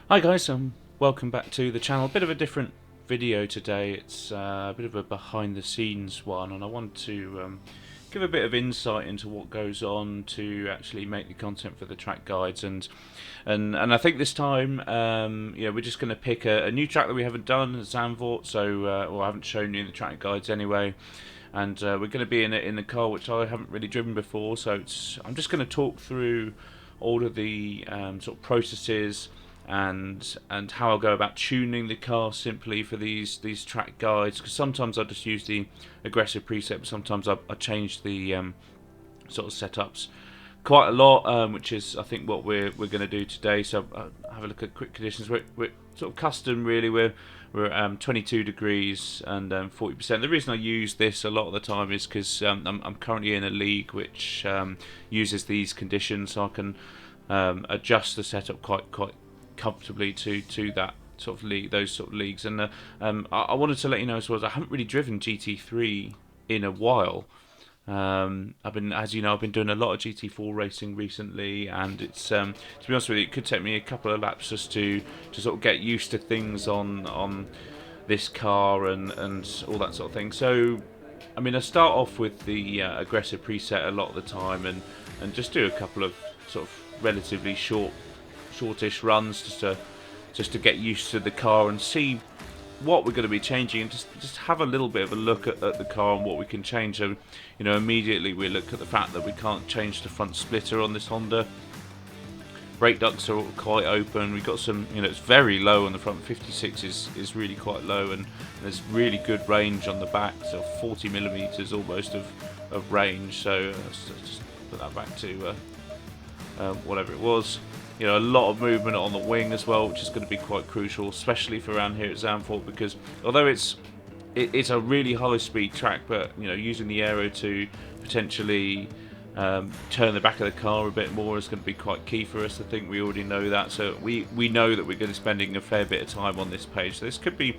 Hi guys, welcome back to the channel. Bit of a different video today. It's a bit of a behind the scenes one, and I want to give a bit of insight into what goes on to actually make the content for the track guides. And I think this time, we're just going to pick a new track that we haven't done at Zandvoort, or I haven't shown you in the track guides anyway. And we're going to be in the car which I haven't really driven before, so I'm just going to talk through all of the sort of processes and how I'll go about tuning the car simply for these track guides, because sometimes I just use the aggressive preset, but sometimes I change the sort of setups quite a lot, which is I think what we're going to do today. So have a look at quick conditions. We're sort of custom really. We're 22 degrees and 40%. The reason I use this a lot of the time is because I'm currently in a league which uses these conditions, so I can adjust the setup quite comfortably to that sort of league, those sort of leagues. And I wanted to let you know as well as I haven't really driven GT3 in a while. I've been, as you know, I've been doing a lot of GT4 racing recently, and it's to be honest with you, it could take me a couple of laps just to sort of get used to things on this car and all that sort of thing. So I mean, I start off with the aggressive preset a lot of the time, and just do a couple of sort of relatively shortish runs just to get used to the car and see what we're going to be changing, and just have a little bit of a look at the car and what we can change. So, you know, immediately we look at the fact that we can't change the front splitter on this Honda. Brake ducts are quite open. We've got some, you know, it's very low on the front. 56 is really quite low, and there's really good range on the back, so 40 millimeters almost of range. So let's just put that back to whatever it was. You know, a lot of movement on the wing as well, which is going to be quite crucial, especially for around here at Zandvoort, because although it's a really high-speed track, but you know, using the aero to potentially turn the back of the car a bit more is going to be quite key for us. I think we already know that, so we know that we're going to be spending a fair bit of time on this page. So this could be, you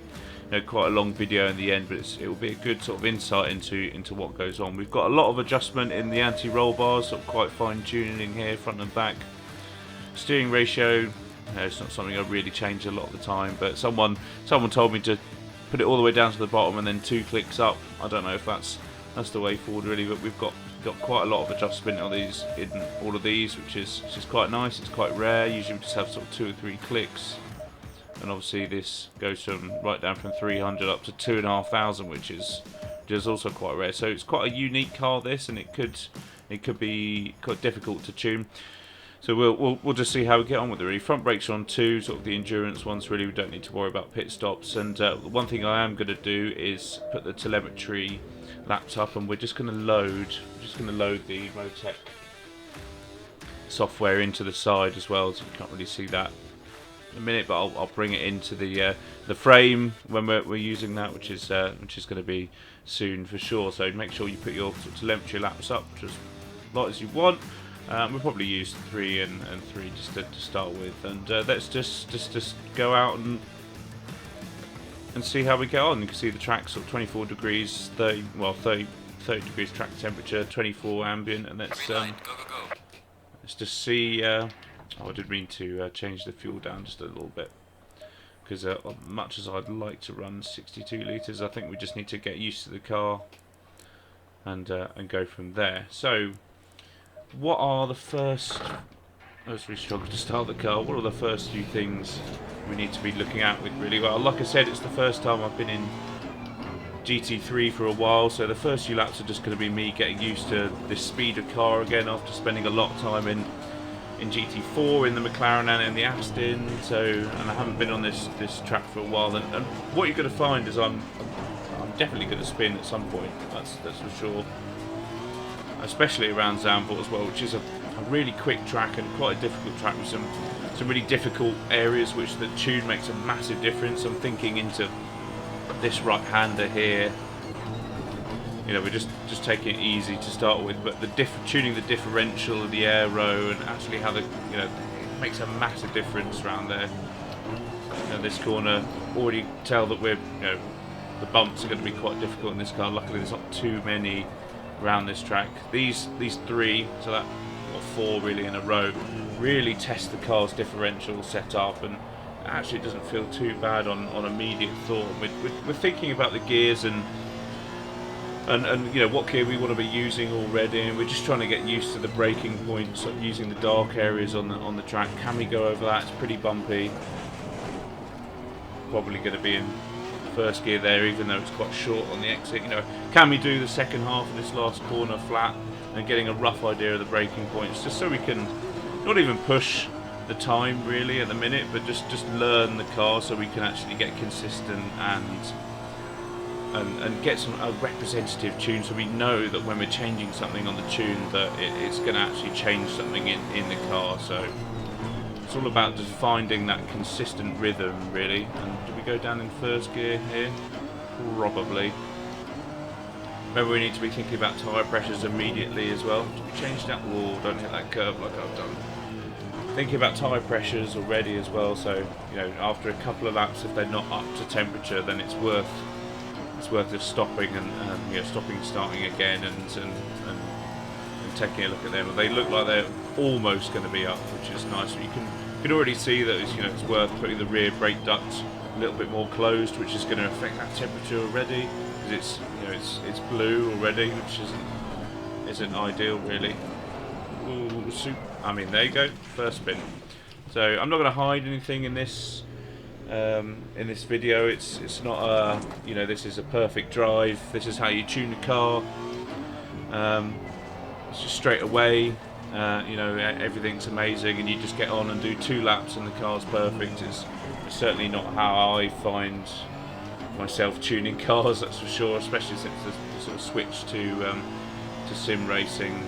know, quite a long video in the end, but it will be a good sort of insight into what goes on. We've got a lot of adjustment in the anti-roll bars, sort of quite fine-tuning here, front and back. Steering ratio, you know, it's not something I really change a lot of the time, but someone told me to put it all the way down to the bottom and then 2 clicks up. I don't know if that's the way forward really, but we've got quite a lot of adjustment on these, in all of these, which is quite nice. It's quite rare. Usually we just have sort of 2 or 3 clicks, and obviously this goes from right down from 300 up to 2,500, which is also quite rare. So it's quite a unique car, this, and it could be quite difficult to tune. So we'll just see how we get on with it really. Front brakes are on 2, sort of the endurance ones really. We don't need to worry about pit stops. And one thing I am going to do is put the telemetry laptop, and we're just going to load the Rotec software into the side as well. So you can't really see that in a minute, but I'll bring it into the frame when we're using that, which is going to be soon for sure. So make sure you put your sort of telemetry laps up just a lot as you want. We'll probably use 3 and 3 just to start with, and let's just go out and see how we get on. You can see the track sort of 24 degrees, 30 degrees track temperature, 24 ambient, and let's just see. Oh, I did mean to change the fuel down just a little bit, because much as I'd like to run 62 litres, I think we just need to get used to the car and go from there. So, what are the first, as we struggle to start the car, what are the first few things we need to be looking at with really? Well, like I said, it's the first time I've been in GT3 for a while, so the first few laps are just going to be me getting used to this speed of car again after spending a lot of time in GT4, in the McLaren and in the Aston. So, and I haven't been on this track for a while, and what you're going to find is I'm definitely going to spin at some point, that's for sure. Especially around Zandvoort as well, which is a really quick track and quite a difficult track with some really difficult areas, which the tune makes a massive difference. I'm thinking into this right-hander here. You know, we're just taking it easy to start with, but tuning the differential of the aero and actually how makes a massive difference around there. You know, this corner, already tell that we're, you know, the bumps are going to be quite difficult in this car. Luckily, there's not too many around this track. These 3, so that, or 4 really in a row, really test the car's differential setup and actually it doesn't feel too bad on immediate thought. We're thinking about the gears and you know what gear we want to be using already, and we're just trying to get used to the braking points, using the dark areas on the track. Can we go over that? It's pretty bumpy. Probably going to be in first gear there, even though it's quite short on the exit. You know, can we do the second half of this last corner flat and getting a rough idea of the braking points, just so we can not even push the time really at the minute, but just learn the car so we can actually get consistent and get a representative tune, so we know that when we're changing something on the tune that it's going to actually change something in the car. So it's all about just finding that consistent rhythm really. And do we go down in first gear here? Probably. Remember, we need to be thinking about tyre pressures immediately as well. Do we change that? Oh, don't hit that curve like I've done. Thinking about tyre pressures already as well, so you know, after a couple of laps, if they're not up to temperature, then it's worth just stopping and you know, starting again and taking a look at them. They look like they're almost going to be up, which is nice. You can already see that it's, you know, it's worth putting the rear brake duct a little bit more closed, which is going to affect that temperature already, because it's, you know, it's blue already, which isn't ideal really. Ooh, I mean, there you go, first spin. So I'm not going to hide anything in this video. It's not a, you know, this is a perfect drive. This is how you tune a car. It's just straight away. You know, everything's amazing, and you just get on and do 2 laps, and the car's perfect. It's certainly not how I find myself tuning cars, that's for sure. Especially since the sort of switch to sim racing.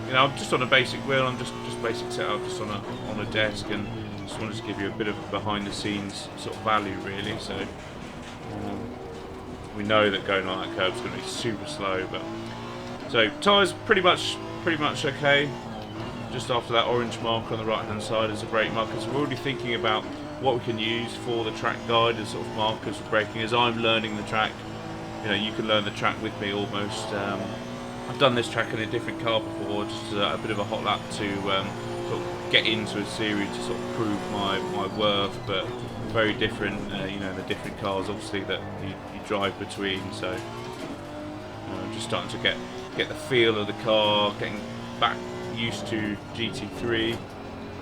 You know, I'm just on a basic wheel. I'm just basic setup, just on a desk, and just wanted to give you a bit of behind the scenes sort of value really. So we know that going on that curve is going to be super slow, but so tyres pretty much okay. Just after that orange mark on the right hand side is a brake marker, so we're already thinking about what we can use for the track guide as sort of markers for braking. As I'm learning the track, you know, you can learn the track with me almost. I've done this track in a different car before, just a bit of a hot lap to sort of get into a series to sort of prove my worth, but very different, you know, the different cars obviously that you drive between. So I'm just starting to get the feel of the car, getting back used to GT3.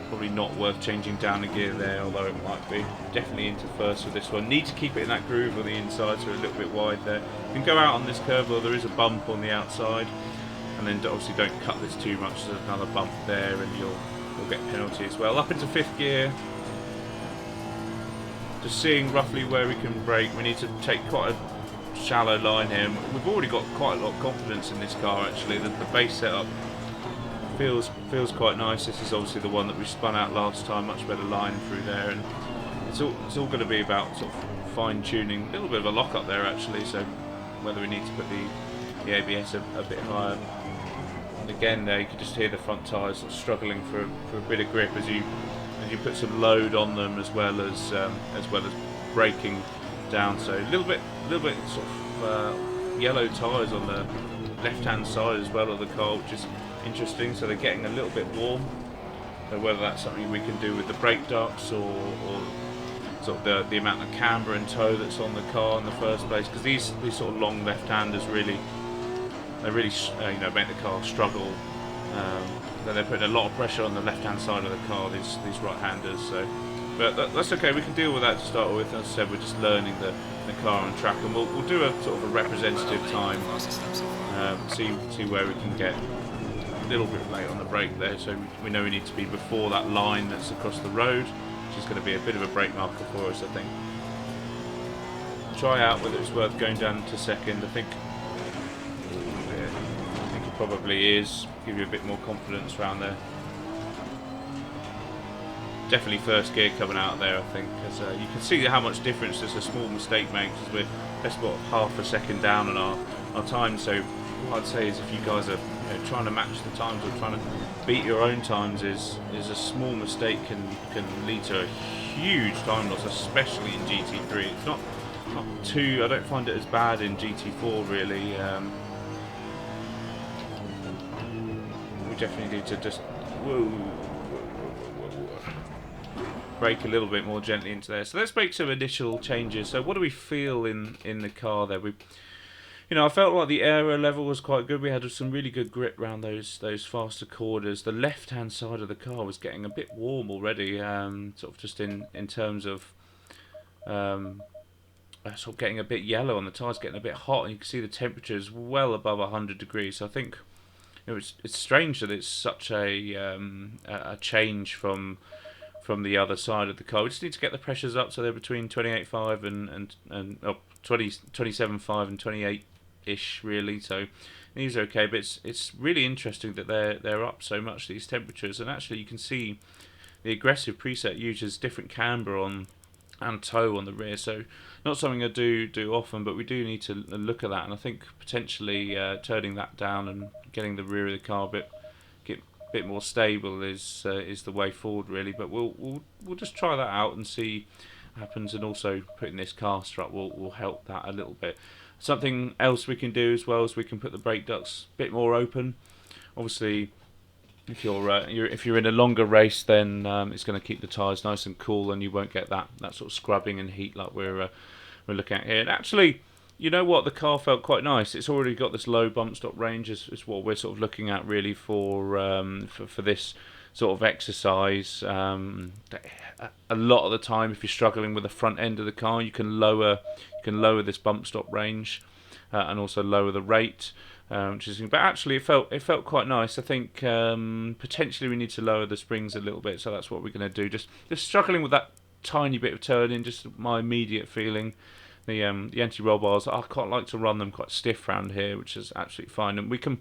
Probably not worth changing down a gear there, although it might be. Definitely into first with this one. Need to keep it in that groove on the inside, so a little bit wide there. You can go out on this curve, or there is a bump on the outside, and then obviously don't cut this too much. There's another bump there, and you'll get penalty as well. Up into 5th gear. Just seeing roughly where we can brake. We need to take quite a shallow line here. We've already got quite a lot of confidence in this car actually. The base setup feels quite nice. This is obviously the one that we spun out last time, much better line through there, and it's all going to be about sort of fine tuning. A little bit of a lock up there actually, so whether we need to put the ABS a bit higher. And again there you can just hear the front tyres sort of struggling for a bit of grip as you put some load on them, as well as braking down. So a little bit sort of yellow tyres on the left hand side as well of the car, which is interesting. So they're getting a little bit warm. So whether that's something we can do with the brake ducts or sort of the amount of camber and toe that's on the car in the first place, because these sort of long left-handers really you know, make the car struggle. Then they're putting a lot of pressure on the left-hand side of the car, these right-handers. So, but that's okay. We can deal with that to start with. As I said, we're just learning the car on track, and we'll do a sort of a representative time. See where we can get. A little bit late on the brake there, so we know we need to be before that line that's across the road, which is going to be a bit of a brake marker for us, I think. Try out whether it's worth going down to 2nd. I think it probably is. Give you a bit more confidence around there. Definitely 1st gear coming out there, I think, because you can see how much difference just a small mistake makes. We're that's what, half a second down on our time. So what I'd say is, if you guys are trying to match the times or trying to beat your own times, is a small mistake can lead to a huge time loss, especially in GT3. It's not too, I don't find it as bad in GT4 really. We definitely need to just brake a little bit more gently into there. So let's make some initial changes. So what do we feel in the car there? I felt like the aero level was quite good. We had some really good grip around those faster corners. The left-hand side of the car was getting a bit warm already, sort of just in terms of sort of getting a bit yellow on the tyres, getting a bit hot, and you can see the temperatures well above 100 degrees. So I think it's strange that it's such a change from the other side of the car. We just need to get the pressures up so they're between 28.5 and 27.5 and 28-ish really. So these are okay, but it's really interesting that they're up so much, these temperatures. And actually you can see the aggressive preset uses different camber on and toe on the rear, so not something I do often, but we do need to look at that. And I think potentially turning that down and getting the rear of the car a bit more stable is the way forward really. But we'll just try that out and see what happens, and also putting this caster up will help that a little bit. Something else we can do as well is we can put the brake ducts a bit more open. Obviously, if you're in a longer race, then it's going to keep the tyres nice and cool, and you won't get that sort of scrubbing and heat like we're looking at here. And actually, you know what, the car felt quite nice. It's already got this low bump stop range, is what we're sort of looking at really for this sort of exercise. A lot of the time, if you're struggling with the front end of the car, you can lower this bump stop range and also lower the rate. But actually it felt quite nice. I think potentially we need to lower the springs a little bit, so that's what we're going to do. Just struggling with that tiny bit of turning, just my immediate feeling. The anti-roll bars, I quite like to run them quite stiff around here, which is absolutely fine. And we can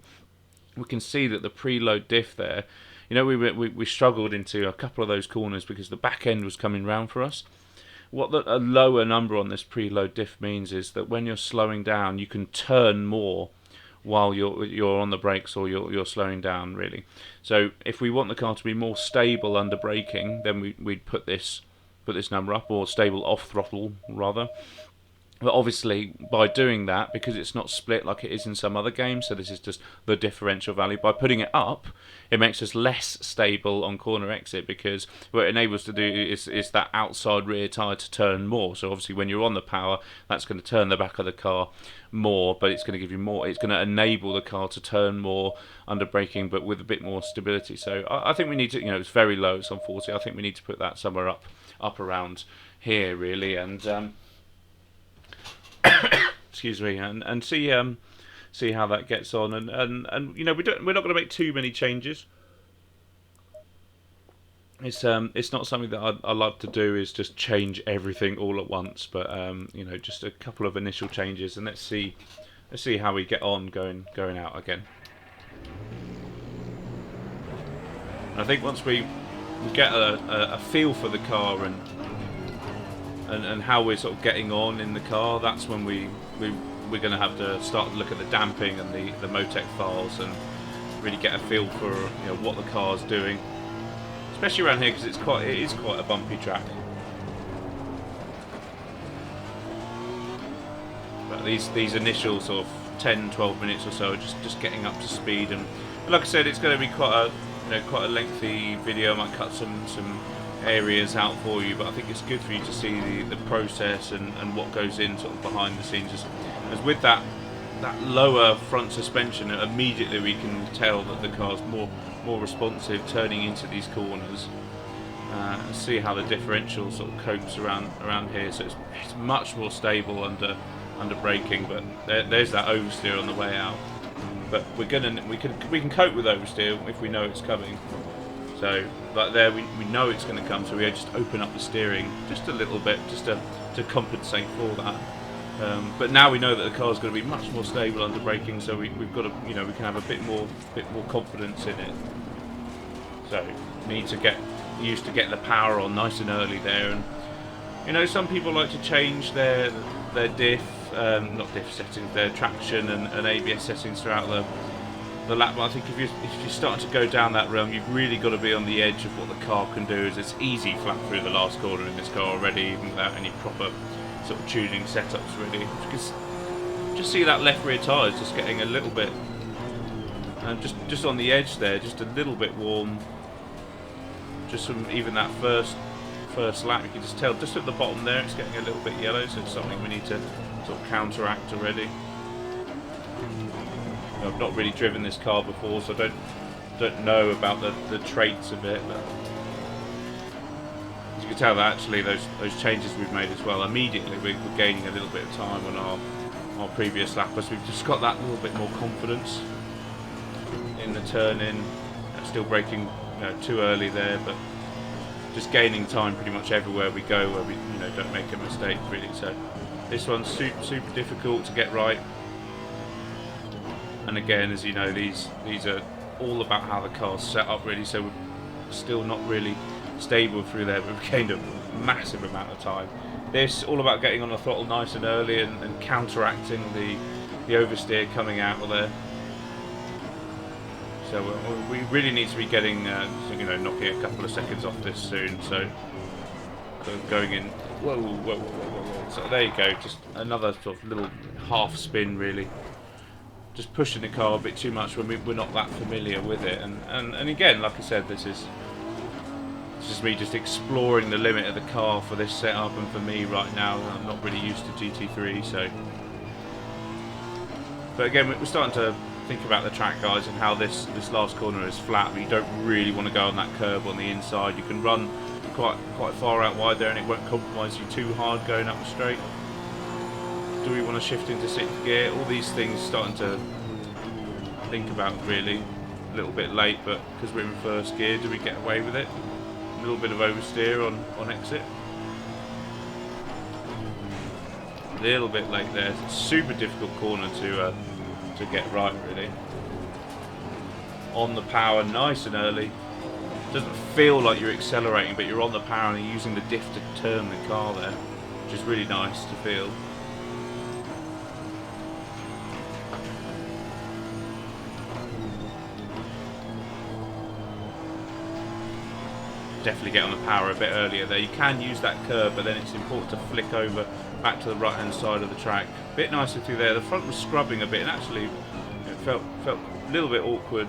see that the preload diff there, we struggled into a couple of those corners because the back end was coming round for us. What a lower number on this preload diff means is that when you're slowing down, you can turn more while you're on the brakes, or you're slowing down really. So if we want the car to be more stable under braking, then we'd put this number up, or stable off throttle rather. But obviously, by doing that, because it's not split like it is in some other games, so this is just the differential value, by putting it up, it makes us less stable on corner exit, because what it enables us to do is that outside rear tyre to turn more. So obviously when you're on the power, that's going to turn the back of the car more, but it's going to give you more. It's going to enable the car to turn more under braking, but with a bit more stability. So I think we need to, it's very low, it's on 40. I think we need to put that somewhere up around here really, and excuse me, and see how that gets on, and we're not going to make too many changes. It's not something that I love to do, is just change everything all at once, but just a couple of initial changes, and let's see how we get on going out again. And I think once we get a feel for the car and how we're sort of getting on in the car, that's when we're going to have to start to look at the damping and the Motec files and really get a feel for what the car's doing, especially around here, because it is quite a bumpy track. But these initial sort of 10-12 minutes or so are just getting up to speed, and like I said, it's going to be quite a lengthy video. I might cut some areas out for you, but I think it's good for you to see the process and what goes in sort of behind the scenes. As with that lower front suspension, immediately we can tell that the car's more responsive turning into these corners. See how the differential sort of copes around here, so it's much more stable under braking. But there's that oversteer on the way out. But we can cope with oversteer if we know it's coming. So, but there we know it's going to come, so we just open up the steering just a little bit, just to compensate for that. But now we know that the car's going to be much more stable under braking, so we've got to, we can have a bit more confidence in it. So we need to get used to getting the power on nice and early there. And some people like to change their diff, not diff settings, their traction and ABS settings throughout the lap. But I think if you're starting to go down that realm, you've really got to be on the edge of what the car can do. As it's easy flat through the last corner in this car already, even without any proper sort of tuning setups really. Because just see that left rear tyre is just getting a little bit, and just on the edge there, just a little bit warm. Just from even that first lap. You can just tell just at the bottom there it's getting a little bit yellow, so it's something we need to sort of counteract already. I've not really driven this car before, so I don't know about the traits of it, but as you can tell that actually those changes we've made as well, immediately we're gaining a little bit of time on our previous lap, as we've just got that little bit more confidence in the turn in. Still braking too early there, but just gaining time pretty much everywhere we go where we don't make a mistake really. So this one's super difficult to get right, and again, as you know, these are all about how the car's set up really, so we're still not really stable through there, but we've gained a massive amount of time. This all about getting on the throttle nice and early and counteracting the oversteer coming out of there. So we really need to be getting, knocking a couple of seconds off this soon. So going in, whoa. So there you go, just another sort of little half spin really. Just pushing the car a bit too much when we're not that familiar with it. And again, like I said, it's just me just exploring the limit of the car for this setup, and for me right now, I'm not really used to GT3, so. But again, we're starting to think about the track, guys, and how this last corner is flat, but you don't really want to go on that curb on the inside. You can run quite far out wide there and it won't compromise you too hard going up the straight. Do we want to shift into 6th gear? All these things starting to think about really. A little bit late, but because we're in 1st gear, do we get away with it? A little bit of oversteer on exit. A little bit late there. It's a super difficult corner to get right really. On the power, nice and early. Doesn't feel like you're accelerating, but you're on the power and you're using the diff to turn the car there, which is really nice to feel. Definitely get on the power a bit earlier there. You can use that curve, but then it's important to flick over back to the right hand side of the track. A bit nicer through there. The front was scrubbing a bit, and actually it felt a little bit awkward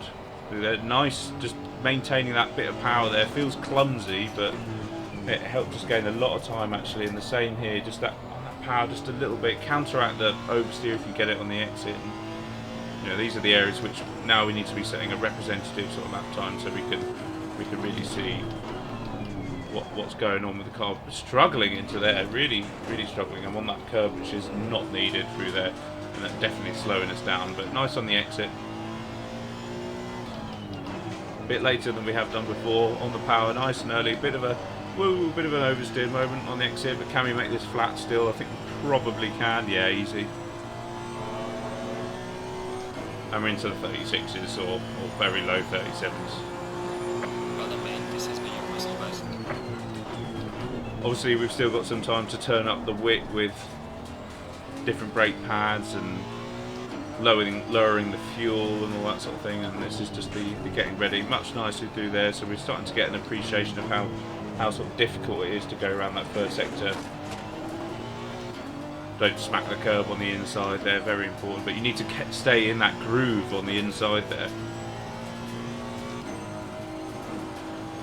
through there. Nice, just maintaining that bit of power there. Feels clumsy, but it helped us gain a lot of time actually. And the same here, just that power just a little bit. Counteract the oversteer if you get it on the exit. And, these are the areas which now we need to be setting a representative sort of lap time, so we can really see what's going on with the car. Struggling into there, really struggling. I'm on that curb which is not needed through there, and that's definitely slowing us down, but nice on the exit. A bit later than we have done before on the power, nice and early. Bit of an oversteer moment on the exit, but can we make this flat still? I think we probably can. Yeah, easy. And we're into the 36s or very low 37s. Obviously we've still got some time to turn up the width with different brake pads and lowering the fuel and all that sort of thing, and this is just the getting ready. Much nicer to do there, so we're starting to get an appreciation of how sort of difficult it is to go around that 3rd sector. Don't smack the curb on the inside there, very important, but you need to stay in that groove on the inside there.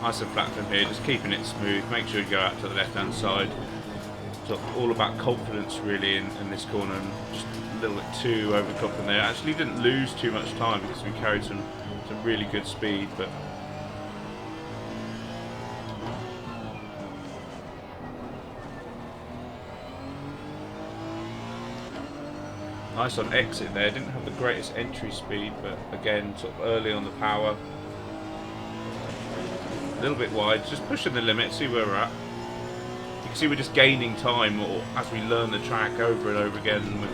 Nice and flat from here, just keeping it smooth. Make sure you go out to the left hand side. So all about confidence really in this corner, and just a little bit too overconfident there. Actually didn't lose too much time because we carried some really good speed, but nice on exit there. Didn't have the greatest entry speed, but again sort of early on the power. A little bit wide, just pushing the limit, see where we're at. You can see we're just gaining time, or as we learn the track over and over again.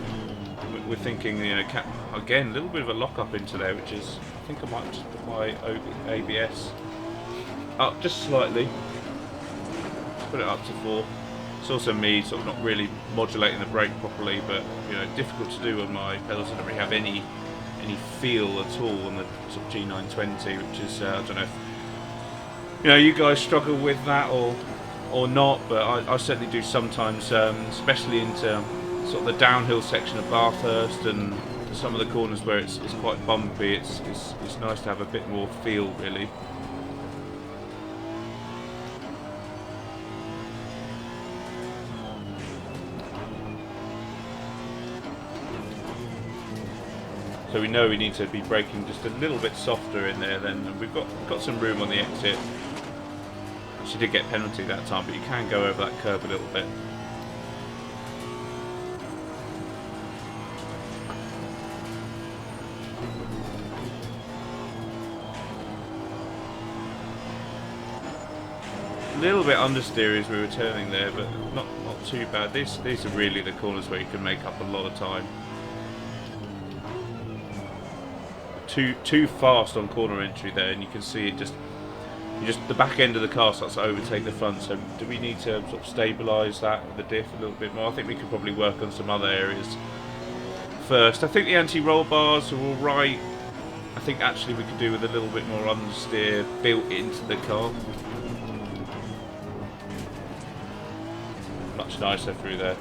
We're thinking, again, a little bit of a lock up into there, which is, I think I might just put my ABS up just slightly. Put it up to 4. It's also me sort of not really modulating the brake properly, but difficult to do on my pedals. I don't really have any feel at all on the sort of G920, which is I don't know if you guys struggle with that or not, but I certainly do sometimes, especially into sort of the downhill section of Bathurst and some of the corners where it's quite bumpy. It's nice to have a bit more feel really. So we know we need to be braking just a little bit softer in there then, and we've got some room on the exit. She did get a penalty that time, but you can go over that curve a little bit. A little bit understeer as we were turning there, but not too bad. These are really the corners where you can make up a lot of time. Too fast on corner entry there, and you can see it just the back end of the car starts to overtake the front. So do we need to sort of stabilise that, the diff, a little bit more? I think we could probably work on some other areas first. I think the anti-roll bars are all right. I think actually we could do with a little bit more understeer built into the car. Much nicer through there.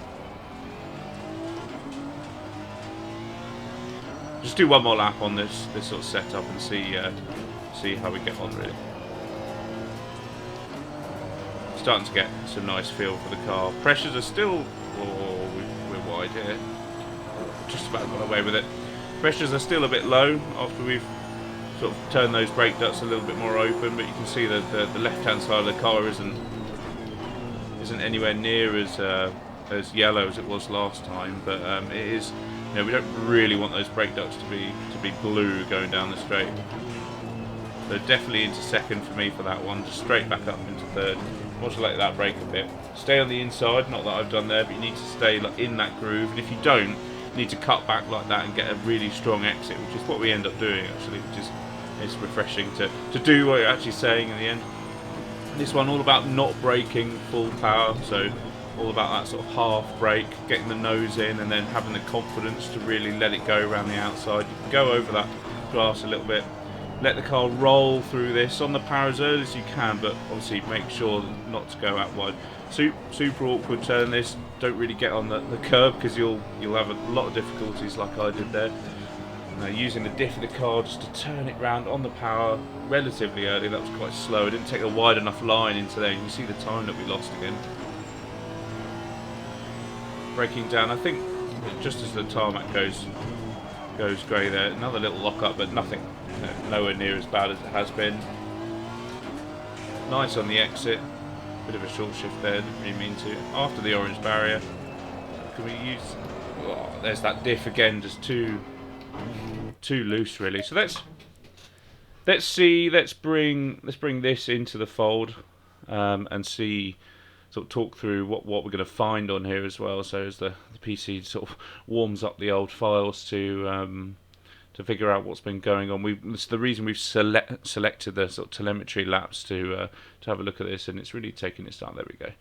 Just do one more lap on this sort of setup and see how we get on really. Starting to get some nice feel for the car. Pressures are still, we're wide here. Just about got away with it. Pressures are still a bit low after we've sort of turned those brake ducts a little bit more open, but you can see that the left-hand side of the car isn't anywhere near as yellow as it was last time, but it is. You know, we don't really want those brake ducts to be blue going down the straight. So definitely into second for me for that one. Just straight back up into third. Modulate that brake a bit. Stay on the inside. Not that I've done there, but you need to stay like in that groove. And if you don't, you need to cut back like that and get a really strong exit, which is what we end up doing actually, which is refreshing to do what you're actually saying in the end. This one all about not braking full power, so all about that sort of half brake, getting the nose in and then having the confidence to really let it go around the outside. You can go over that glass a little bit, let the car roll through this on the power as early as you can, but obviously make sure not to go out wide. Super awkward turn this, don't really get on the curb because you'll have a lot of difficulties like I did there. Using the diff of the car just to turn it round on the power relatively early. That was quite slow. I didn't take a wide enough line into there. You can see the time that we lost again. Braking down, I think just as the tarmac goes grey there. Another little lock up, but nothing, nowhere near as bad as it has been. Nice on the exit. Bit of a short shift there, didn't really mean to. After the orange barrier, can we use? Oh, there's that diff again, just too loose really. So let's bring this into the fold and see, sort of talk through what we're going to find on here as well. So as the PC sort of warms up the old files to figure out what's been going on. It's the reason we've selected the sort of telemetry laps to have a look at this, and it's really taking its time. There we go.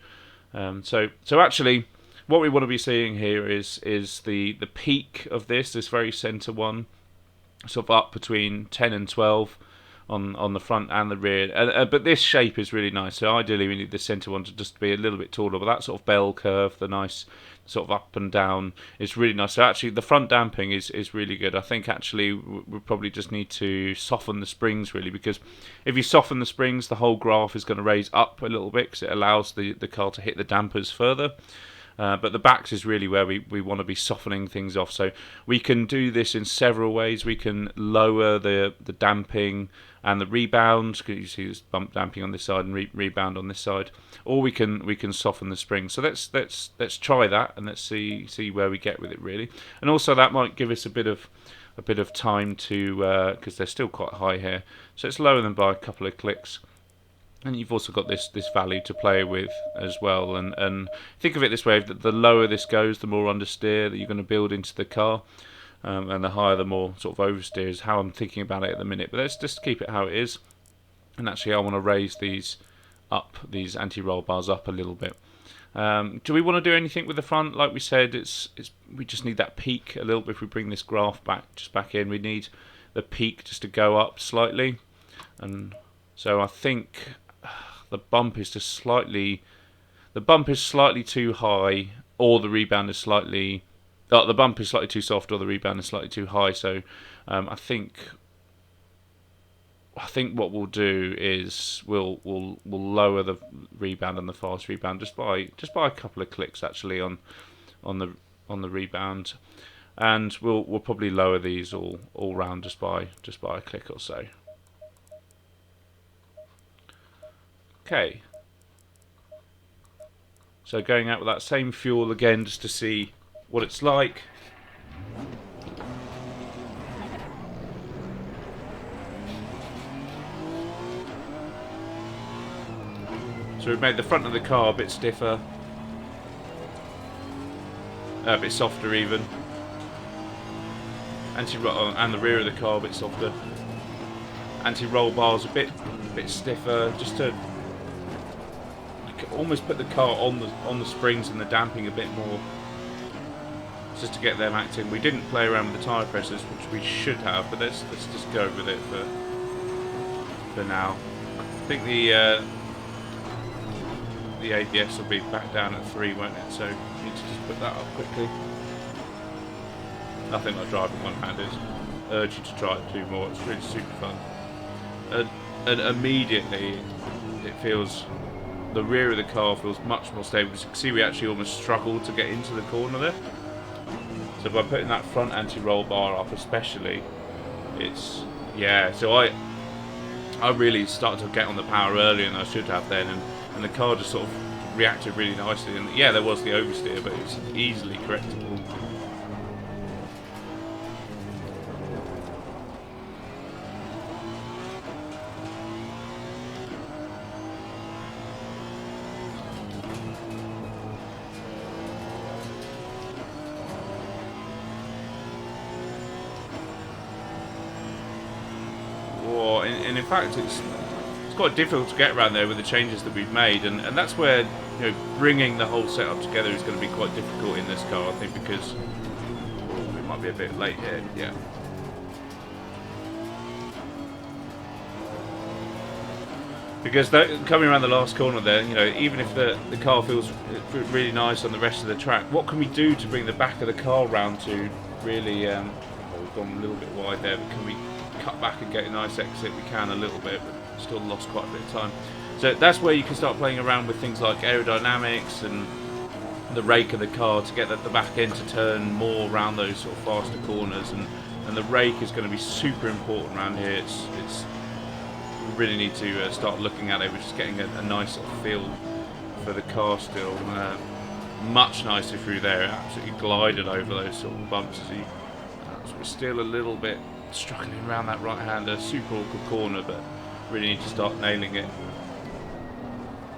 So actually, what we want to be seeing here is the peak of this very centre one, sort of up between 10 and 12 on the front and the rear. But this shape is really nice. So ideally, we need the centre one to just be a little bit taller. But that sort of bell curve, the nice sort of up and down, is really nice. So actually, the front damping is really good. I think actually we probably just need to soften the springs really, because if you soften the springs, the whole graph is going to raise up a little bit because it allows the car to hit the dampers further. But the backs is really where we want to be softening things off. So we can do this in several ways. We can lower the damping and the rebound. You see this bump damping on this side and rebound on this side. Or we can soften the spring. So let's try that and let's see where we get with it really. And also that might give us a bit of time to, because they're still quite high here. So let's lower them by a couple of clicks. And you've also got this value to play with as well. And think of it this way, that the lower this goes, the more understeer that you're going to build into the car. And the higher, the more sort of oversteer is how I'm thinking about it at the minute. But let's just keep it how it is. And actually I want to raise these up, these anti-roll bars up a little bit. Do we want to do anything with the front? Like we said, we just need that peak a little bit. If we bring this graph back in, we need the peak just to go up slightly. And so I think the bump is just slightly too high, or the rebound is slightly, the bump is slightly too soft, or the rebound is slightly too high. So I think what we'll do is we'll lower the rebound and the fast rebound just by a couple of clicks actually on the rebound. and we'll probably lower these all round just by a click or so. Okay. So going out with that same fuel again just to see what it's like. So we've made the front of the car a bit stiffer, a bit softer even, and the rear of the car a bit softer. Anti-roll bars a bit stiffer, just to almost put the car on the springs and the damping a bit more, just to get them acting. We didn't play around with the tyre pressures, which we should have, but let's just go with it for now. I think the ABS will be back down at 3, won't it? So you need to just put that up quickly. Nothing like driving one-handed. Urge you to try it 2 more. It's really super fun. And immediately it feels, the rear of the car feels much more stable. As you can see, we actually almost struggled to get into the corner there. So by putting that front anti-roll bar up especially, it's, yeah, so I really started to get on the power earlier than I should have then, and the car just sort of reacted really nicely. And yeah, there was the oversteer, but it's easily correctable. And in fact, it's quite difficult to get around there with the changes that we've made, and that's where, you know, bringing the whole setup together is going to be quite difficult in this car, I think, because it might be a bit late here. Yeah. Because coming around the last corner there, you know, even if the car feels really nice on the rest of the track, what can we do to bring the back of the car round to really? Well, we've gone a little bit wide there, but can we cut back and get a nice exit? We can a little bit, but still lost quite a bit of time. So that's where you can start playing around with things like aerodynamics and the rake of the car to get the back end to turn more around those sort of faster corners, and the rake is going to be super important around here. It's we really need to start looking at it. We're just getting a nice sort of feel for the car still. Much nicer through there. It absolutely glided over those sort of bumps. So we're still a little bit struggling around that right-hander. Super awkward corner, but really need to start nailing it.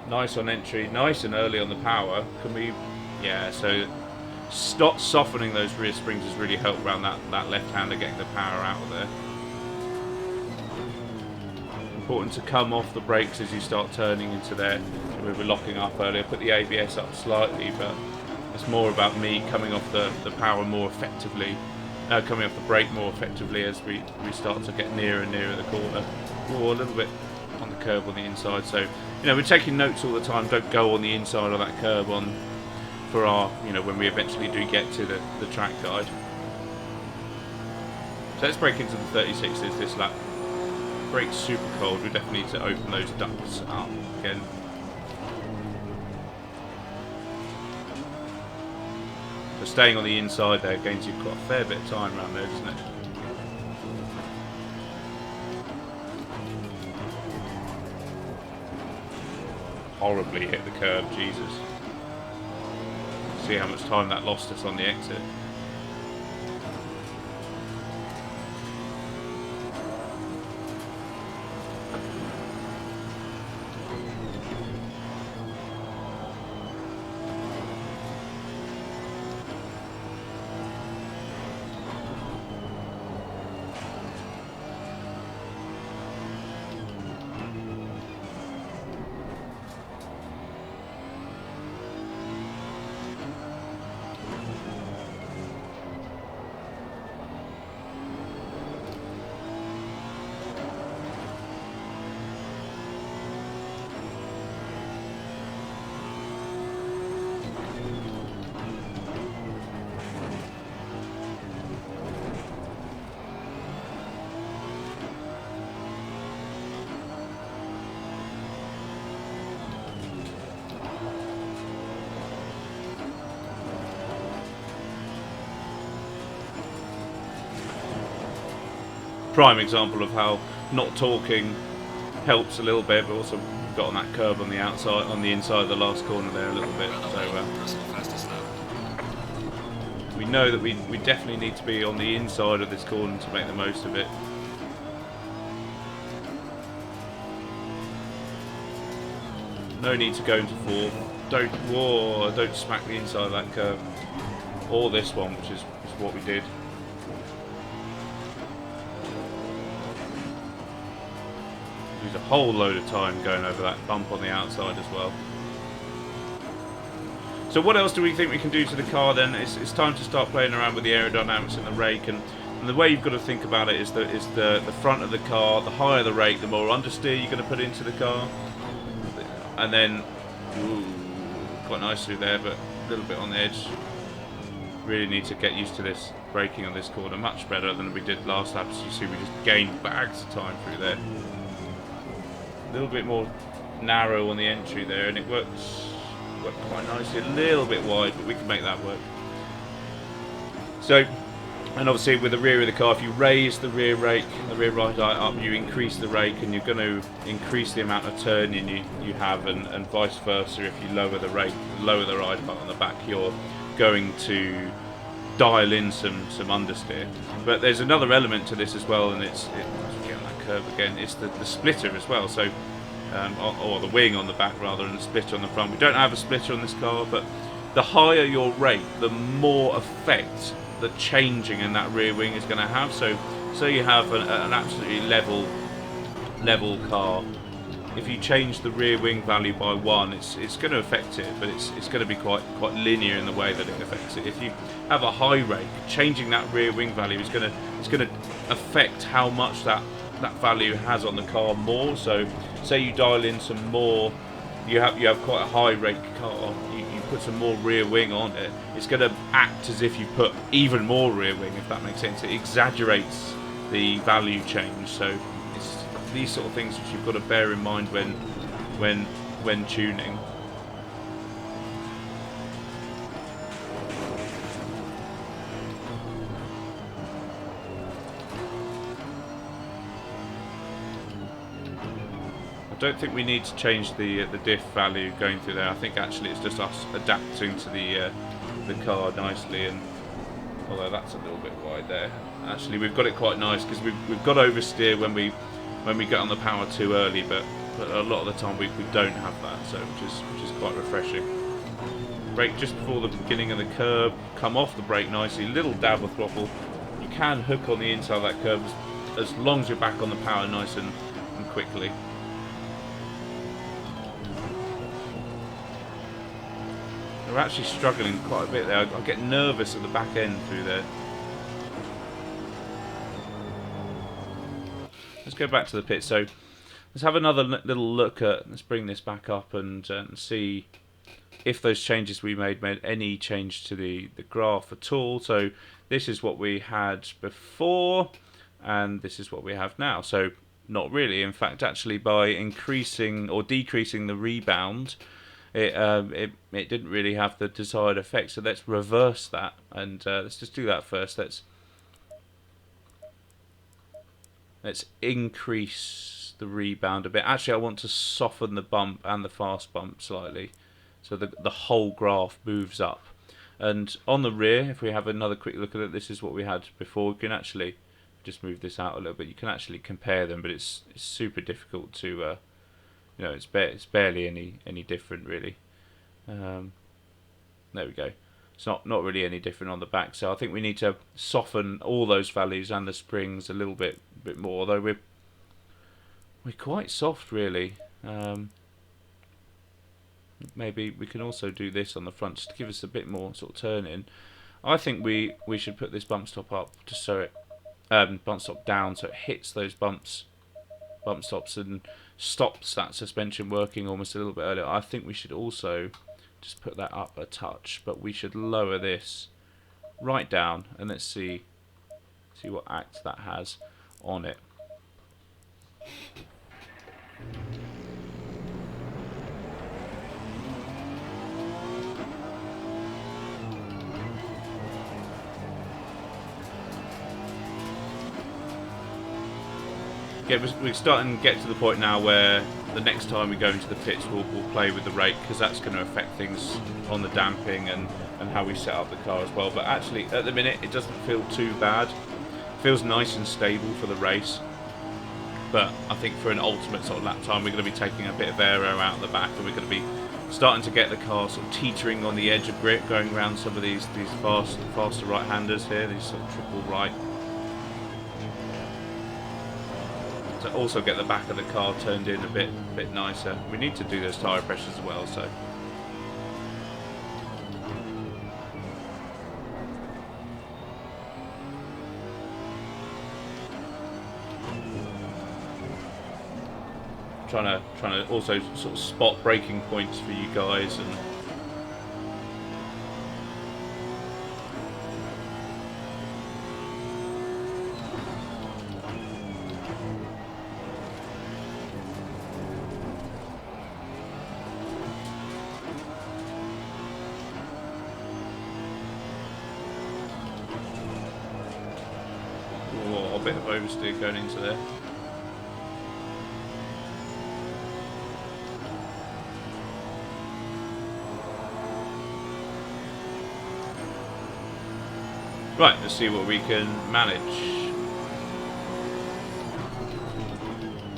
Nice on entry, nice and early on the power. Can we? Yeah. So stop softening those rear springs has really helped around that left-hander, getting the power out of there. Important to come off the brakes as you start turning into there. We were locking up earlier. Put the ABS up slightly, but it's more about me coming off the power more effectively, coming off the brake more effectively as we start to get nearer and nearer the corner. Or a little bit on the curb on the inside. So, you know, we're taking notes all the time. Don't go on the inside of that curb for our, you know, when we eventually do get to the track guide. So let's break into the 36s this lap. Brake's super cold. We definitely need to open those ducts up again. So staying on the inside there gains you quite a fair bit of time around there, doesn't it? Horribly hit the curb, Jesus. See how much time that lost us on the exit. prime example of how not talking helps a little bit, but also got on that curb on the outside, on the inside of the last corner there a little bit. So we know that we definitely need to be on the inside of this corner to make the most of it. No need to go into fourth. Don't smack the inside of that curve. Or this one, which is what we did. Lose a whole load of time going over that bump on the outside as well. So what else do we think we can do to the car then? It's time to start playing around with the aerodynamics in the rake, and the way you've got to think about it is the front of the car. The higher the rake, the more understeer you're going to put into the car. And then, ooh, quite nice through there, but a little bit on the edge. Really need to get used to this braking on this corner much better than we did last lap. As you see, we just gained bags of time through there. A little bit more narrow on the entry there, and it worked quite nicely. A little bit wide, but we can make that work. So, and obviously with the rear of the car, if you raise the rear rake, the rear right eye up, you increase the rake, and you're going to increase the amount of turning you have, and vice versa. If you lower the rake, lower the ride part on the back, you're going to dial in some understeer. But there's another element to this as well, and it's get on that curve again. It's the splitter as well. So, or the wing on the back rather, and the splitter on the front. We don't have a splitter on this car, but the higher your rake, the more effect the changing in that rear wing is going to have. So you have an absolutely level car. If you change the rear wing value by 1, it's going to affect it, but it's going to be quite linear in the way that it affects it. If you have a high rake, changing that rear wing value is going to affect how much that value has on the car more. So say you dial in some more, you have quite a high rake car, you put some more rear wing on it, it's going to act as if you put even more rear wing, if that makes sense. It exaggerates the value change. So it's these sort of things which you've got to bear in mind when tuning. I don't think we need to change the diff value going through there. I think actually it's just us adapting to the car nicely, and although that's a little bit wide there, actually we've got it quite nice because we've got oversteer when we get on the power too early, but a lot of the time we don't have that, so which is quite refreshing. Brake just before the beginning of the curb, come off the brake nicely, little dab of throttle. You can hook on the inside of that curb as long as you're back on the power nice and quickly. We're actually struggling quite a bit there. I get nervous at the back end through there. Let's go back to the pit. So let's have another little look at, let's bring this back up and see if those changes we made any change to the graph at all. So this is what we had before, and this is what we have now. So not really. In fact, actually by increasing or decreasing the rebound, it didn't really have the desired effect. So let's reverse that, and let's just do that first. Let's increase the rebound a bit. Actually, I want to soften the bump and the fast bump slightly, so the whole graph moves up. And on the rear, if we have another quick look at it, this is what we had before. We can actually just move this out a little bit. You can actually compare them, but it's super difficult to. It's barely any different really. There we go. It's not really any different on the back. So I think we need to soften all those values and the springs a little bit more. Although we're quite soft really. Maybe we can also do this on the front just to give us a bit more sort of turn in. I think we should put this bump stop up just so it bump stop down so it hits those bump stops and stops that suspension working almost a little bit earlier. I think we should also just put that up a touch, but we should lower this right down, and let's see what act that has on it. we're starting to get to the point now where the next time we go into the pits, we'll play with the rake, because that's going to affect things on the damping and how we set up the car as well. But actually, at the minute, it doesn't feel too bad. It feels nice and stable for the race. But I think for an ultimate sort of lap time, we're going to be taking a bit of aero out of the back, and we're going to be starting to get the car sort of teetering on the edge of grip, going around some of these faster right-handers here, these sort of triple right. To also get the back of the car turned in a bit nicer. We need to do those tyre pressures as well, so. Trying to also sort of spot braking points for you guys and. Oh, a bit of oversteer going into there. Right, let's see what we can manage.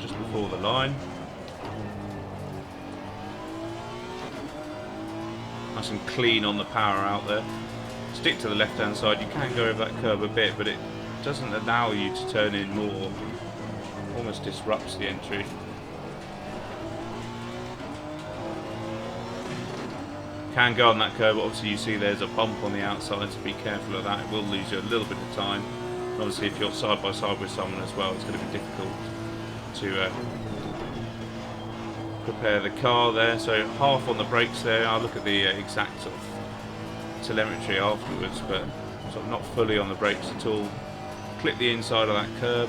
Just before the line. Nice and clean on the power out there. Stick to the left hand side. You can go over that curve a bit, but it doesn't allow you to turn in more. Almost disrupts the entry. Can go on that curve, but obviously you see there's a bump on the outside, so be careful of that. It will lose you a little bit of time. And obviously if you're side by side with someone as well, it's going to be difficult to prepare the car there. So half on the brakes there. I'll look at the exact sort of telemetry afterwards, but sort of not fully on the brakes at all. Clip the inside of that curb.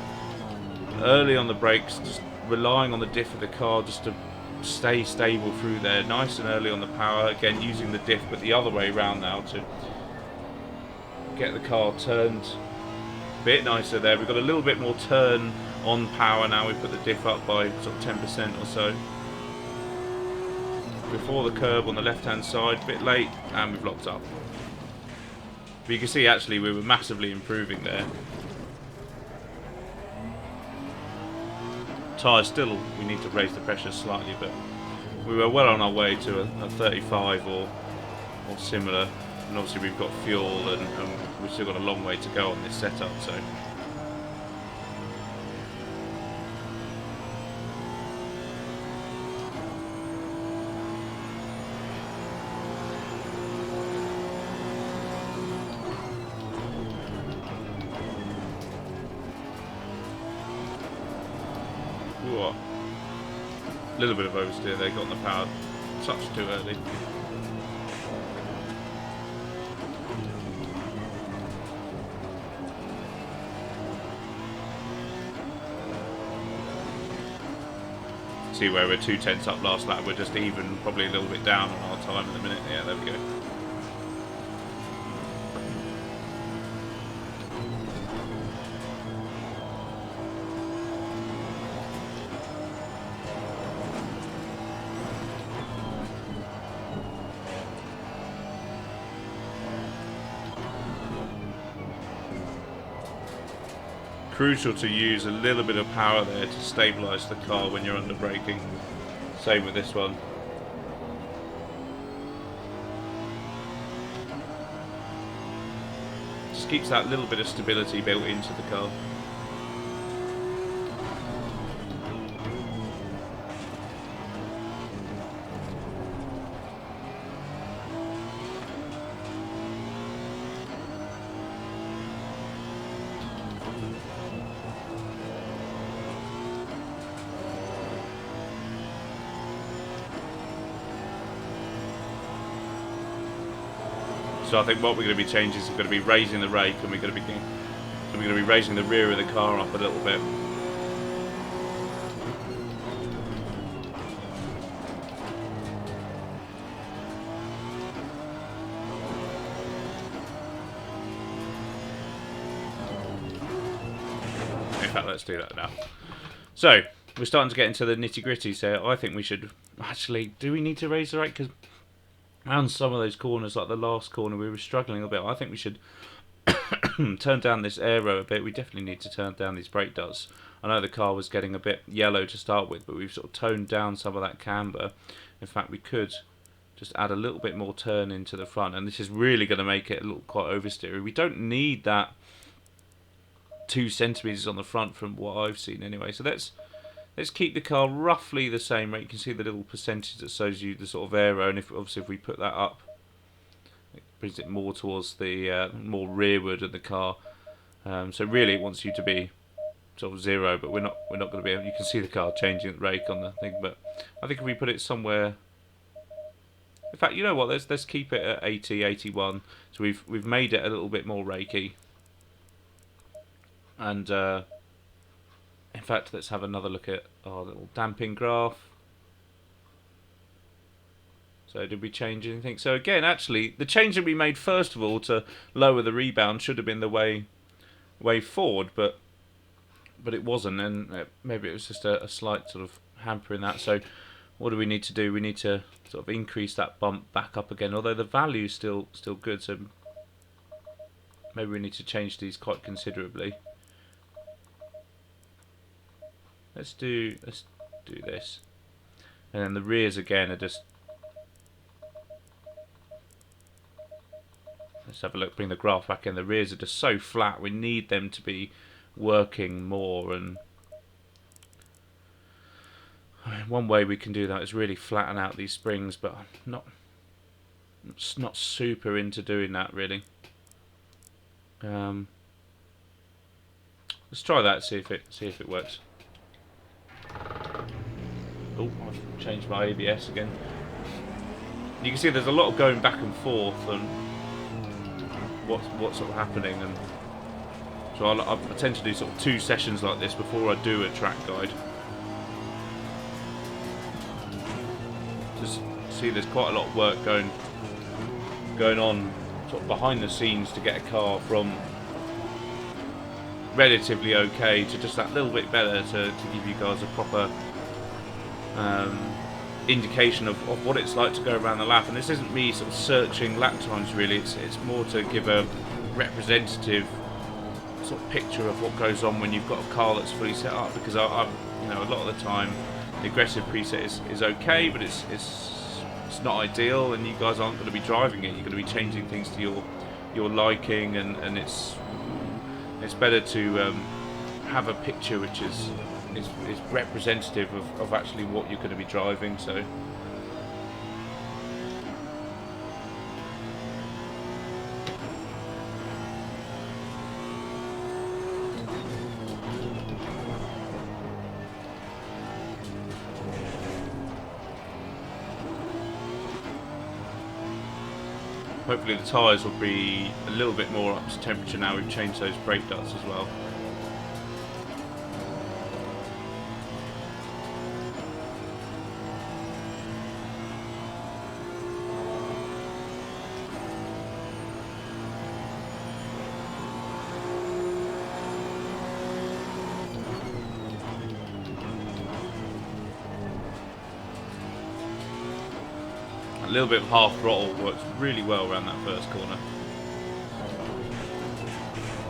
Early on the brakes, just relying on the diff of the car just to stay stable through there, nice and early on the power, again using the diff but the other way around now to get the car turned a bit nicer there. We've got a little bit more turn on power now. We've put the diff up by sort of 10% or so. Before the curb on the left hand side, a bit late, and we've locked up. But you can see actually we were massively improving there. Tyres still, we need to raise the pressure slightly, but we were well on our way to a 35 or similar. And obviously we've got fuel and we've still got a long way to go on this setup. So a little bit of oversteer there, got on the power touch too early. See where we're 2/10 up last lap, we're just even, probably a little bit down on our time at the minute. Yeah, there we go. Crucial to use a little bit of power there to stabilise the car when you're under braking. Same with this one. Just keeps that little bit of stability built into the car. So I think what we're going to be changing is we're going to be raising the rake, and we're going to be raising the rear of the car up a little bit. In fact, let's do that now. So, we're starting to get into the nitty-gritty, so I think we should... Actually, do we need to raise the rate? Because around some of those corners, like the last corner, we were struggling a bit. I think we should turn down this aero a bit. We definitely need to turn down these brake ducts. I know the car was getting a bit yellow to start with, but we've sort of toned down some of that camber. In fact, we could just add a little bit more turn into the front, and this is really going to make it look quite oversteery. We don't need that 2 centimeters on the front from what I've seen anyway. So let's keep the car roughly the same rate. You can see the little percentage that shows you the sort of aero, and obviously if we put that up, it brings it more towards the more rearward of the car. So really it wants you to be sort of 0, but we're not going to be able. You can see the car changing the rake on the thing, but I think if we put it somewhere. In fact, you know what? Let's keep it at 80, 81. So we've made it a little bit more rakey. And in fact, let's have another look at our little damping graph. So did we change anything? So again, actually, the change that we made first of all to lower the rebound should have been the way forward, but it wasn't, and maybe it was just a slight sort of hamper in that. So what do we need to do? We need to sort of increase that bump back up again, although the value is still good, so maybe we need to change these quite considerably. Let's do this, and then the rears again are just. Let's have a look. Bring the graph back in. The rears are just so flat. We need them to be working more, and one way we can do that is really flatten out these springs, but I'm not super into doing that really. Let's try that. See if it works. Oh, I've changed my ABS again. You can see there's a lot of going back and forth and what's sort of happening, and so I tend to do sort of 2 sessions like this before I do a track guide. Just see there's quite a lot of work going on sort of behind the scenes to get a car from relatively okay to just that little bit better, to give you guys a proper indication of what it's like to go around the lap. And this isn't me sort of searching lap times really, it's more to give a representative sort of picture of what goes on when you've got a car that's fully set up, because I you know, a lot of the time the aggressive preset is okay, but it's not ideal, and you guys aren't going to be driving it. You're going to be changing things to your liking, and it's better to have a picture which is representative of actually what you're going to be driving. So hopefully the tyres will be a little bit more up to temperature now we've changed those brake ducts as well. A little bit of half throttle works really well around that first corner.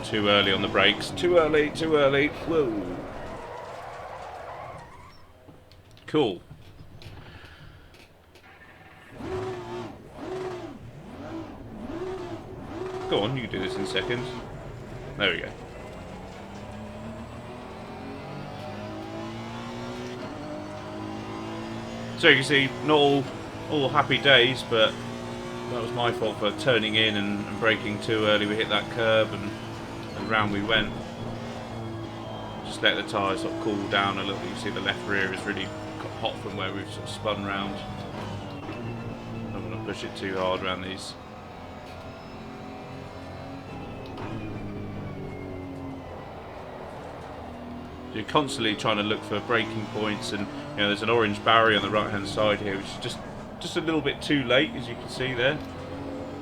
Too early on the brakes. Too early, too early. Whoa. Cool. Go on, you can do this in seconds. There we go. So you can see, not all happy days, but that was my fault for turning in and braking too early. We hit that curb and round we went. Just let the tyres sort of cool down a little. You see the left rear is really hot from where we've sort of spun round. Don't want to push it too hard around these. You're constantly trying to look for braking points, and you know there's an orange barrier on the right hand side here, which is just a little bit too late, as you can see there.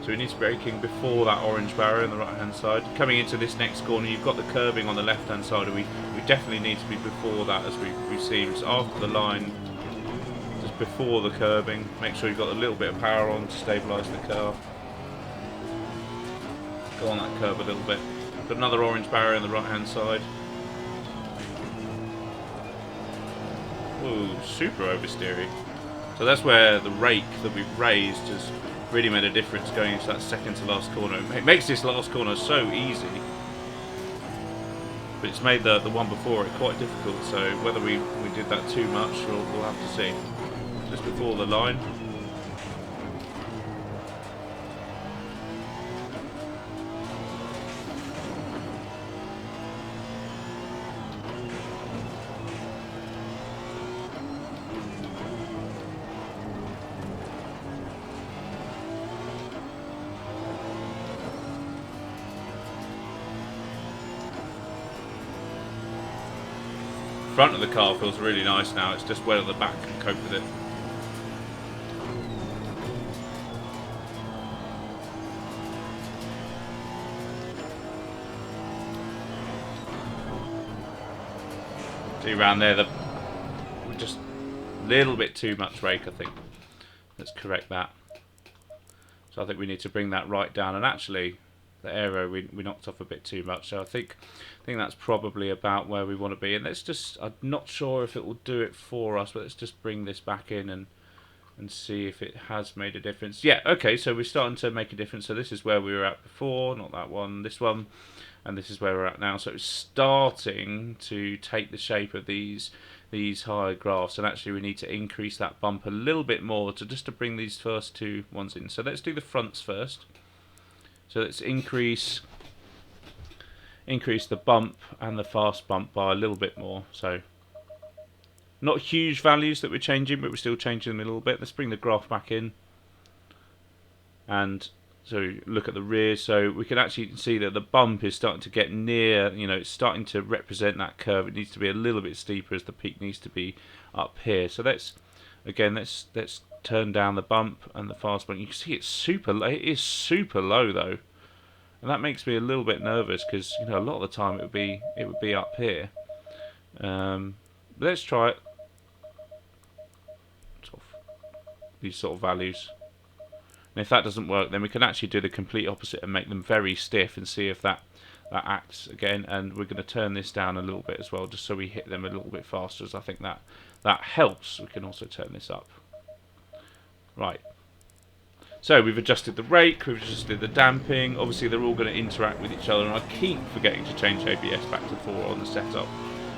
So we need to be braking before that orange barrier on the right hand side. Coming into this next corner, you've got the curbing on the left hand side, and we definitely need to be before that, as we've seen. Just after the line, just before the curbing. Make sure you've got a little bit of power on to stabilise the car. Go on that curb a little bit. Got another orange barrier on the right hand side. Ooh, super oversteery. So that's where the rake that we've raised has really made a difference going into that second to last corner. It makes this last corner so easy, but it's made the one before it quite difficult. So whether we did that too much, we'll have to see. Just before the line. Front of the car feels really nice now. It's just whether the back can cope with it. See around there, we're just a little bit too much rake, I think. Let's correct that. So I think we need to bring that right down. And actually, the aero we knocked off a bit too much. So I think that's probably about where we want to be. And let's just, I'm not sure if it will do it for us, but let's just bring this back in and see if it has made a difference. Yeah, okay, so we're starting to make a difference. So this is where we were at before, not that one, this one, and this is where we're at now. So it's starting to take the shape of these higher graphs, and actually we need to increase that bump a little bit more to bring these first two ones in. So let's do the fronts first. So let's increase the bump and the fast bump by a little bit more. So not huge values that we're changing, but we're still changing them a little bit. Let's bring the graph back in, and so look at the rear. So we can actually see that the bump is starting to get near, you know, it's starting to represent that curve. It needs to be a little bit steeper, as the peak needs to be up here. So let's turn down the bump and the fast bump. You can see it's super low. It is super low though, and that makes me a little bit nervous, because you know a lot of the time it would be up here. Let's try it. These sort of values, and if that doesn't work, then we can actually do the complete opposite and make them very stiff and see if that acts again. And we're going to turn this down a little bit as well, just so we hit them a little bit faster, as I think that helps. We can also turn this up. Right, so we've adjusted the rake, we've adjusted the damping. Obviously they're all going to interact with each other, and I keep forgetting to change ABS back to 4 on the setup,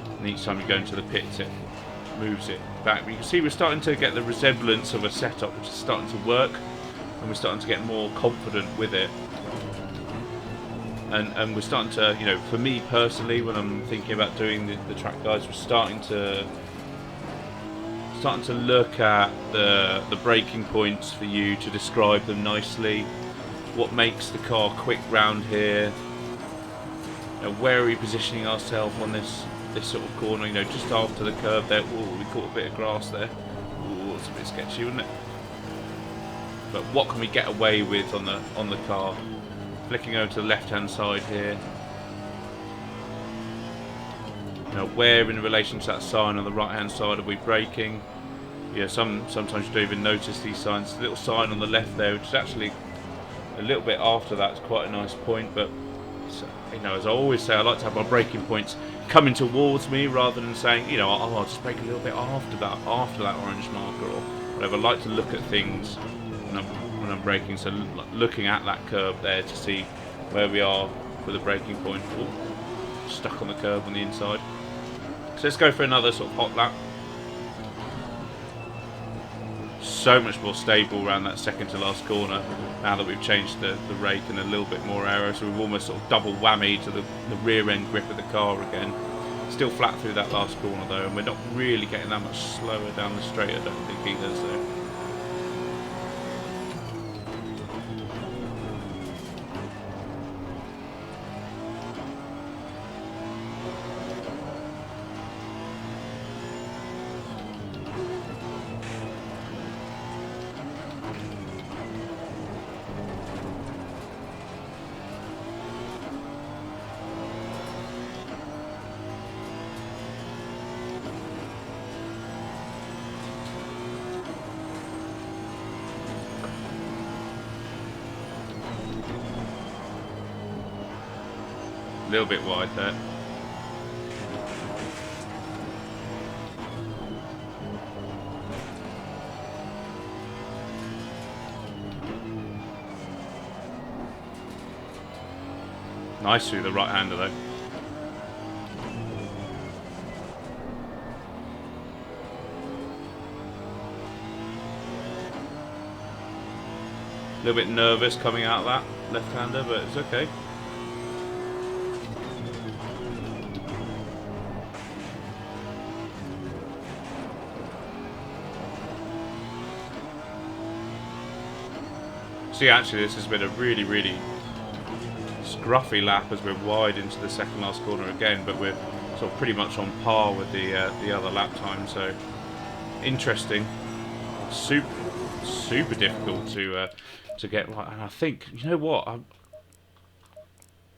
and each time you go into the pits it moves it back. But you can see we're starting to get the resemblance of a setup which is starting to work, and we're starting to get more confident with it, and we're starting to, you know, for me personally, when I'm thinking about doing the track guides, we're starting to look at the braking points for you, to describe them nicely. What makes the car quick round here? You know, where are we positioning ourselves on this sort of corner? You know, just after the curve there. Ooh, we caught a bit of grass there. Ooh, it's a bit sketchy, wasn't it? But what can we get away with on the car? Flicking over to the left hand side here. You know, where in relation to that sign on the right hand side are we braking? You know, sometimes you don't even notice these signs. The little sign on the left there, which is actually a little bit after that, is quite a nice point. But you know, as I always say, I like to have my braking points coming towards me, rather than saying, you know, oh, I'll just brake a little bit after that orange marker or whatever. I like to look at things when I'm braking. So looking at that curve there to see where we are for the braking point. Ooh, stuck on the curve on the inside. So let's go for another sort of hot lap. So much more stable around that second to last corner now that we've changed the rake and a little bit more aero. So we've almost sort of double whammy to the rear end grip of the car again. Still flat through that last corner though, and we're not really getting that much slower down the straight, I don't think either. So A little bit wide there. Nice through the right-hander though. A little bit nervous coming out of that left-hander, but it's okay. See, actually, this has been a really, really scruffy lap as we're wide into the second last corner again, but we're sort of pretty much on par with the other lap time. So interesting, super difficult to get right. And I think, you know what,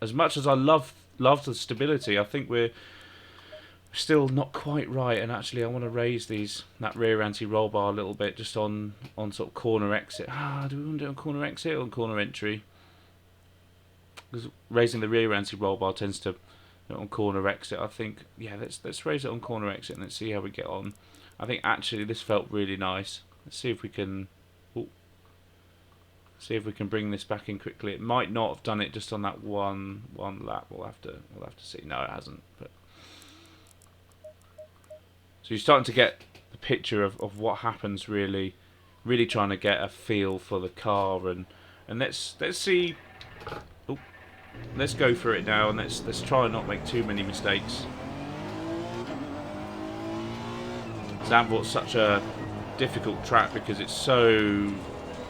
as much as I love the stability, I think we're still not quite right. And actually, I want to raise that rear anti-roll bar a little bit, just on sort of corner exit. Do we want to do it on corner exit or on corner entry? Because raising the rear anti-roll bar tends to, on corner exit. I think, yeah, let's raise it on corner exit and let's see how we get on. I think actually this felt really nice. Let's see if we can. See if we can bring this back in quickly. It might not have done it just on that one lap. We'll have to see. No, it hasn't. But so you're starting to get the picture of what happens. Really trying to get a feel for the car and let's see. Oh, let's go for it now and let's try and not make too many mistakes. Zandvoort's such a difficult track because it's so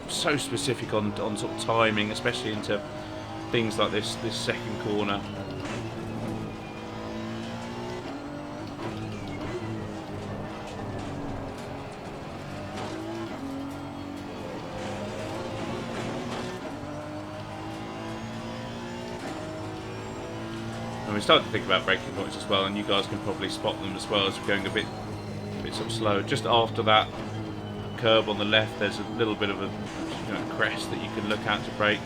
specific on sort of timing, especially into things like this second corner. And we started to think about braking points as well, and you guys can probably spot them as well as we're going a bit sort of slow. Just after that curb on the left, there's a little bit of a crest that you can look at to brake.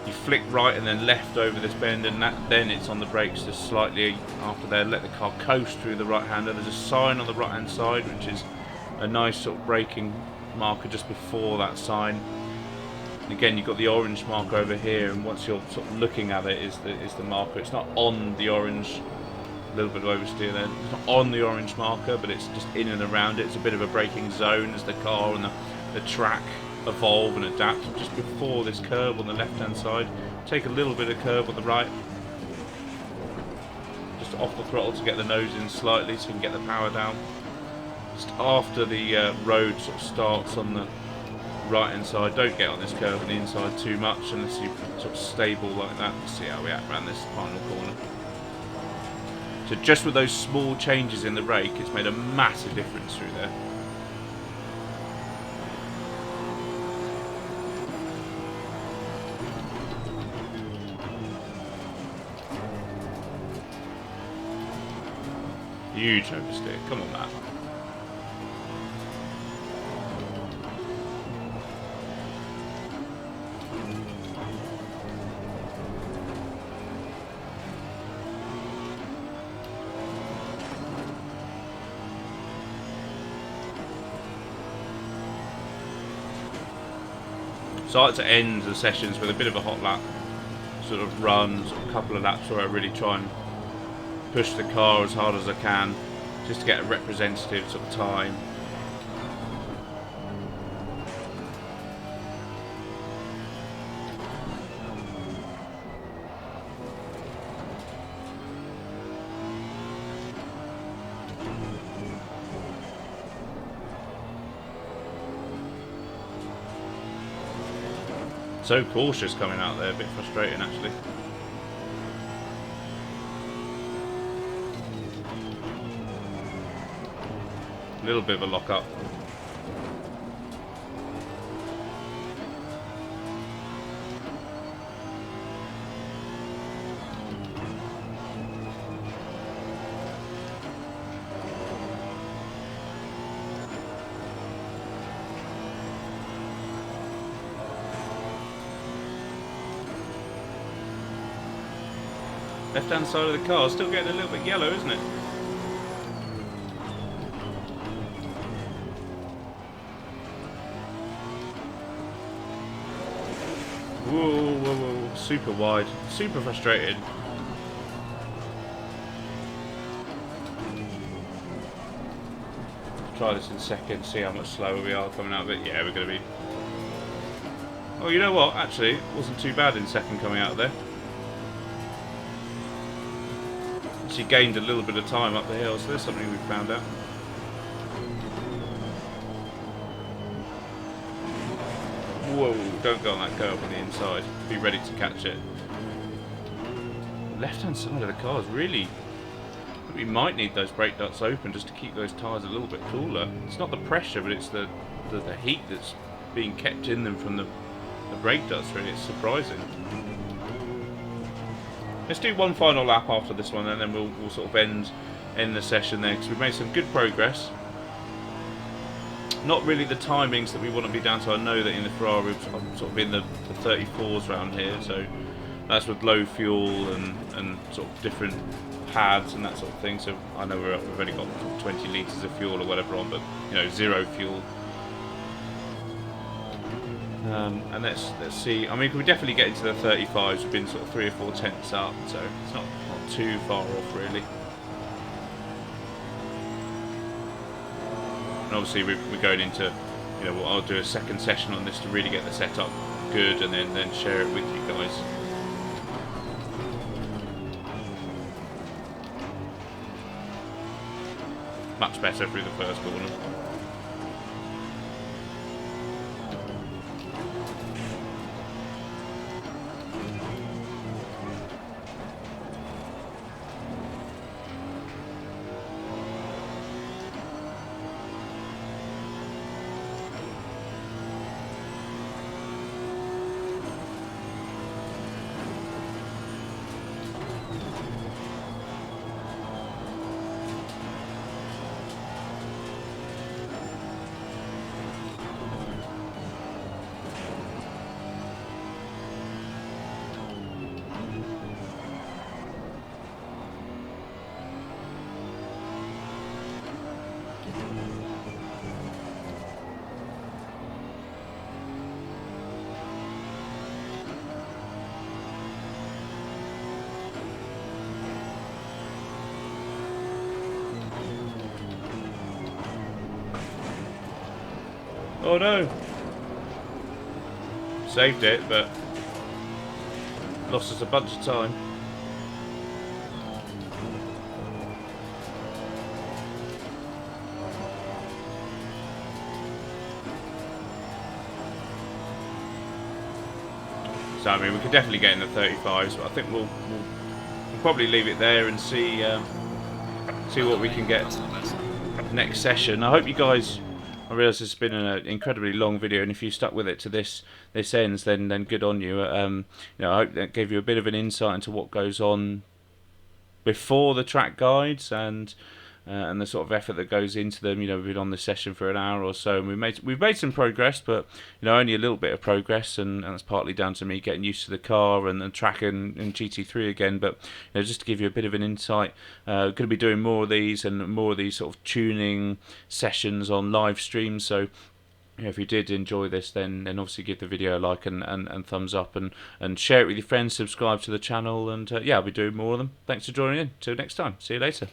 You flick right and then left over this bend, and then it's on the brakes just slightly after there. Let the car coast through the right-hander. There's a sign on the right-hand side, which is a nice sort of braking marker just before that sign. And again, you've got the orange marker over here, and once you're sort of looking at it, is the marker. It's not on the orange. A little bit of oversteer there. It's not on the orange marker, but it's just in and around it. It's a bit of a braking zone as the car and the track evolve and adapt. Just before this curve on the left hand side, take a little bit of curve on the right, just off the throttle to get the nose in slightly so you can get the power down. Just after the road sort of starts on the right hand side, don't get on this curve on the inside too much unless you're sort of stable like that. Let's see how we act around this final corner. So just with those small changes in the rake, it's made a massive difference through there. Huge oversteer. Come on, Matt. So I like to end the sessions with a bit of a hot lap sort of run, sort of a couple of laps where I really try and push the car as hard as I can, just to get a representative sort of time. So cautious coming out there, a bit frustrating actually. A little bit of a lock up. Left hand side of the car still getting a little bit yellow, isn't it? Whoa, whoa, whoa, super wide, super frustrated. Try this in second, see how much slower we are coming out of it. Yeah, we're going to be... Oh, you know what? Actually, it wasn't too bad in second coming out of there. She gained a little bit of time up the hill, so there's something we found out. Whoa, don't go on that curve on the inside. Be ready to catch it. The left-hand side of the car is really... We might need those brake ducts open just to keep those tyres a little bit cooler. It's not the pressure, but it's the heat that's being kept in them from the brake ducts, really. It's surprising. Let's do one final lap after this one, and then we'll sort of end the session there, because we've made some good progress. Not really the timings that we want to be down to. I know that in the Ferrari we've sort of in the 34s around here, so that's with low fuel and sort of different pads and that sort of thing. So I know we've only got 20 litres of fuel or whatever on, but you know, zero fuel. And let's see. I mean, we definitely get into the 35s. We've been sort of 3 or 4 tenths up, so it's not too far off really. And obviously we're going into, you know, I'll do a second session on this to really get the setup good, and then share it with you guys. Much better through the first corner. Oh no! Saved it, but lost us a bunch of time. So I mean, we could definitely get in the 35s, but I think we'll probably leave it there and see what we can get next session. I hope you guys... I realise this has been an incredibly long video, and if you stuck with it to this ends, then good on you. You know, I hope that gave you a bit of an insight into what goes on before the track guides and the sort of effort that goes into them. You know, we've been on this session for an hour or so, and we've made some progress, but you know, only a little bit of progress, and that's partly down to me getting used to the car and track in GT3 again. But you know, just to give you a bit of an insight, going to be doing more of these and more of these sort of tuning sessions on live streams. So you know, if you did enjoy this, then obviously give the video a like and thumbs up, and share it with your friends, subscribe to the channel, and yeah, I'll be doing more of them. Thanks for joining in. Till next time. See you later.